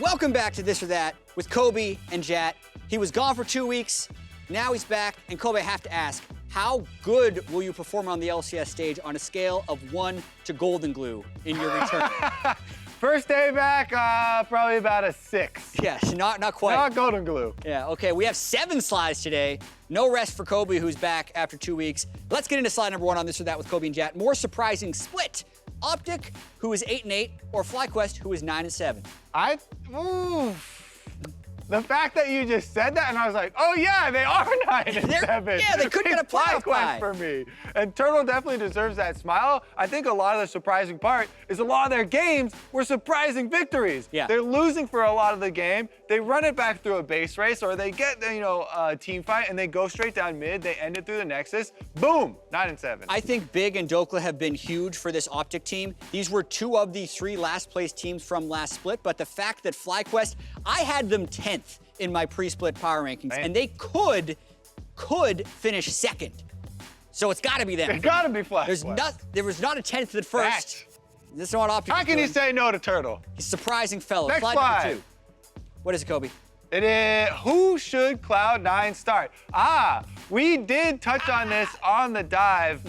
Welcome back to This or That with Kobe and Jatt. He was gone for 2 weeks. Now he's back. And Kobe, I have to ask, how good will you perform on the LCS stage on a scale of 1 to golden glue in your return? First day back, probably about a 6. Yes, not quite. Not golden glue. Yeah, okay, we have 7 slides today. No rest for Kobe, who's back after 2 weeks. Let's get into slide number 1 on This or That with Kobe and Jatt. More surprising split. Optic, who is 8-8, or FlyQuest, who is 9-7. The fact that you just said that, and I was like, oh yeah, they are 9-7. Yeah, they could get a playoff bye. for me. And Turtle definitely deserves that smile. I think a lot of the surprising part is a lot of their games were surprising victories. Yeah. They're losing for a lot of the game. They run it back through a base race, or they get a team fight and they go straight down mid. They end it through the Nexus. Boom, 9-7. I think Big and Dokla have been huge for this Optic team. These were 2 of the 3 last place teams from last split, but the fact that FlyQuest, I had them 10th in my pre-split power rankings, Man. and they could finish 2nd. So it's got to be them. It got to be FlyQuest. There was not a 10th at first. This is what Optic. How can you say no to Turtle? He's a surprising fellow. Next Slide slide. number 2. What is it, Kobe? It is, who should Cloud9 start? We did touch on this on the dive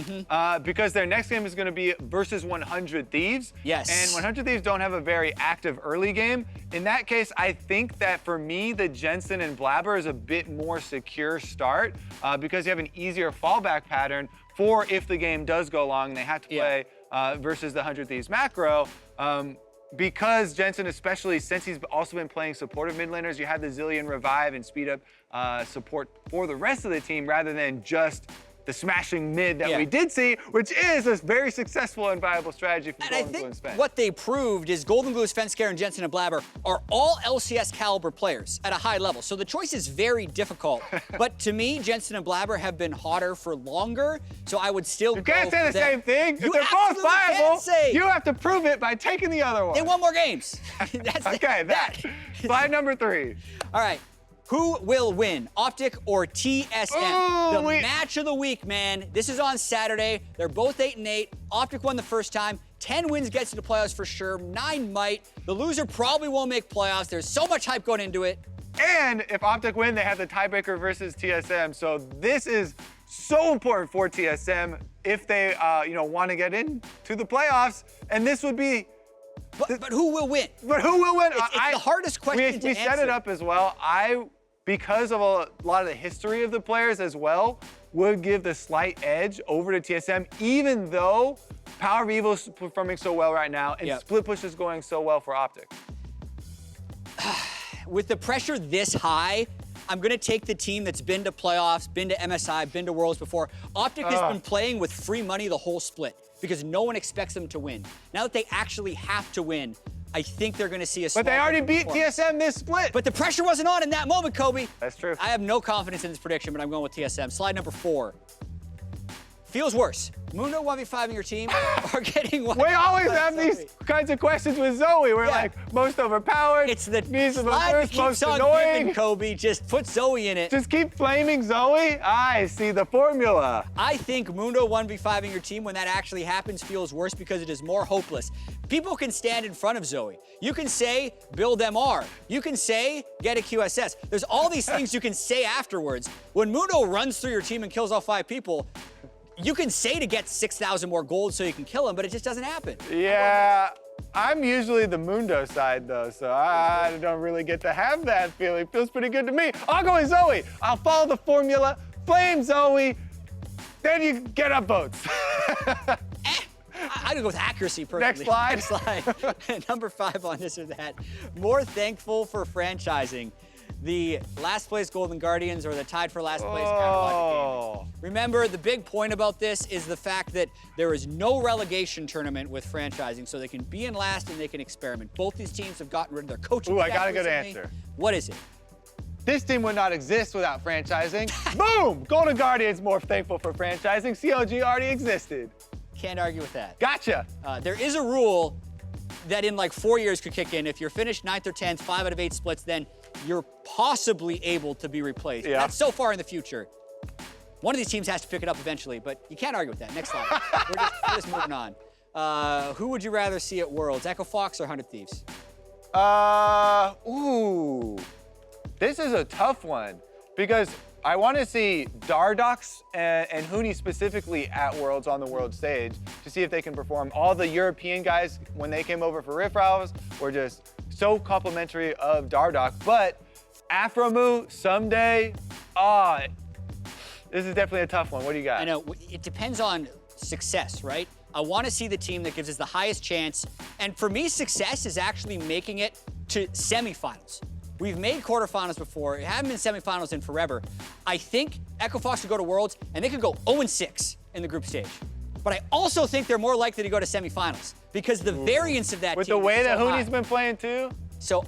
because their next game is going to be versus 100 Thieves. Yes. And 100 Thieves don't have a very active early game. In that case, I think that for me, the Jensen and Blabber is a bit more secure start because you have an easier fallback pattern for if the game does go long and they have to play versus the 100 Thieves macro. Because Jensen, especially since he's also been playing supportive mid laners, you have the Zillion revive and speed up support for the rest of the team rather than just the smashing mid that we did see, which is a very successful and viable strategy for Golden Glue and Sven. What they proved is Golden Glue, Svenskar, and Jensen and Blabber are all LCS caliber players at a high level. So the choice is very difficult. But to me, Jensen and Blabber have been hotter for longer. So I would still You can't say the same thing. If they're both viable, you have to prove it by taking the other one. They won more games. That's okay, that. Slide number 3. All right. Who will win, Optic or TSM? The match of the week, man. This is on Saturday. They're both 8-8. Optic won the first time. 10 wins gets to the playoffs for sure. 9 might. The loser probably won't make playoffs. There's so much hype going into it. And if Optic win, they have the tiebreaker versus TSM. So this is so important for TSM if they, want to get into the playoffs. And this would be. But who will win? But who will win? It's the hardest question to We set answer. it up as well. Because of a lot of the history of the players as well, would give the slight edge over to TSM, even though Power of Evil is performing so well right now, and Split Push is going so well for Optic. With the pressure this high, I'm going to take the team that's been to playoffs, been to MSI, been to Worlds before. Optic has been playing with free money the whole split because no one expects them to win. Now that they actually have to win, I think they're going to see a small. But they already beat TSM this split. But the pressure wasn't on in that moment, Kobe. That's true. I have no confidence in this prediction, but I'm going with TSM. Slide number 4. Feels worse. Mundo 1v5 in your team or getting one? We always have these kinds of questions with Zoe. We're like, most overpowered. It's the needs of the slide that first, keeps most on annoying. giving, Kobe. Just put Zoe in it. Just keep flaming Zoe. I see the formula. I think Mundo 1v5 in your team, when that actually happens, feels worse because it is more hopeless. People can stand in front of Zoe. You can say, build MR. You can say, get a QSS. There's all these things you can say afterwards. When Mundo runs through your team and kills all 5 people, you can say to get 6,000 more gold so you can kill him, but it just doesn't happen. Yeah, I'm usually the Mundo side though, so I don't really get to have that feeling. Feels pretty good to me. I'll go with Zoe. I'll follow the formula, flame Zoe, then you get up votes. I'd go with accuracy personally. Next slide. Next slide. Number 5 on This or That. More thankful for franchising. The last place Golden Guardians or the tied for last place Counterlogic Gaming. Remember, the big point about this is the fact that there is no relegation tournament with franchising, so they can be in last and they can experiment. Both these teams have gotten rid of their coaching staff I got a good recently. answer. What is it? This team would not exist without franchising. Boom! Golden Guardians more thankful for franchising. CLG already existed. Can't argue with that. Gotcha. There is a rule that in like 4 years could kick in. If you're finished 9th or 10th, 5 out of 8 splits, then you're possibly able to be replaced. Yeah. That's so far in the future. One of these teams has to pick it up eventually, but you can't argue with that. Next slide. we're just moving on. Who would you rather see at Worlds, Echo Fox or 100 Thieves? Ooh. This is a tough one because I want to see Dardox and Huni specifically at Worlds on the world stage to see if they can perform. All the European guys, when they came over for Riff Raffles, were just so complimentary of Dardox. But Afromu someday, this is definitely a tough one. What do you got? I know, it depends on success, right? I want to see the team that gives us the highest chance. And for me, success is actually making it to semifinals. We've made quarterfinals before. It haven't been semifinals in forever. I think Echo Fox could go to Worlds, and they could go 0-6 in the group stage. But I also think they're more likely to go to semifinals because the variance of that with team the way is that so Huni's high. been playing too. So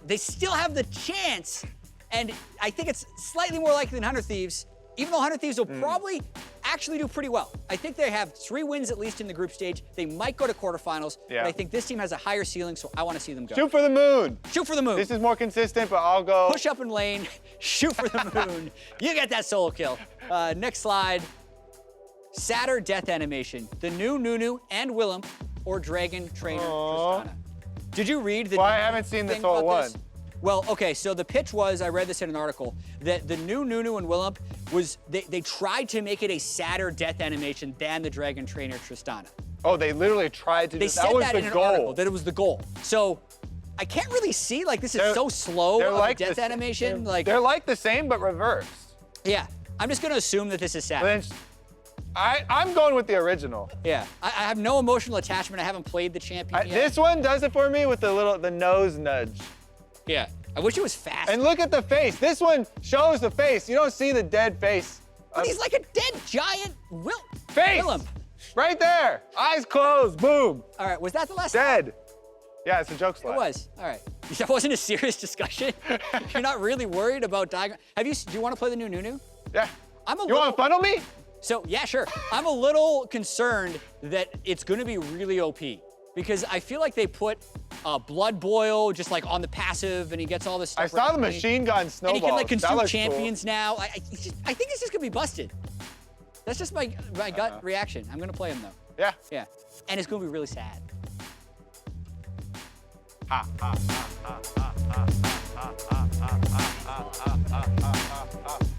they still have the chance, and I think it's slightly more likely than 100 Thieves, even though 100 Thieves will probably actually do pretty well. I think they have 3 wins at least in the group stage. They might go to quarterfinals, but I think this team has a higher ceiling, so I want to see them go. Shoot for the moon. Shoot for the moon. This is more consistent, but I'll go. Push up in lane, shoot for the moon. You get that solo kill. Next slide. Sadder death animation. The new Nunu and Willem or Dragon Trainer Tristana. Did you read the Well, I haven't seen this whole one. Well, okay, so the pitch was, I read this in an article, that the new Nunu and Willem was, they tried to make it a sadder death animation than the Dragon Trainer Tristana. Oh, they literally tried to do They that. said Was that the in an goal. article, that it was the goal. So I can't really see, like, this is so slow They're of like a death the- animation. They're like the same, but reversed. Yeah, I'm just gonna assume that this is sad. But then, I'm going with the original. Yeah, I have no emotional attachment. I haven't played the champion yet. This one does it for me with the nose nudge. Yeah, I wish it was fast. And look at the face. This one shows the face. You don't see the dead face. But he's like a dead giant Face! Willem. Right there. Eyes closed. Boom. All right, was that the last? Dead. Yeah, it's a joke slide. It was. All right. That wasn't a serious discussion. You're not really worried about dying. Do you want to play the new Nunu? Yeah. I'm a You little. want to funnel me? So yeah, sure. I'm a little concerned that it's going to be really OP because I feel like they put Blood Boil just like on the passive, and he gets all this stuff. I saw the right, machine gun snowball. and he can like That consume looks champions now. I think this is gonna be busted. That's just my gut reaction. I'm gonna play him though. Yeah. Yeah, and it's gonna be really sad. Ha, ha, ha, ha, ha, ha, ha, ha, ha, ha, ha, ha, ha, ha.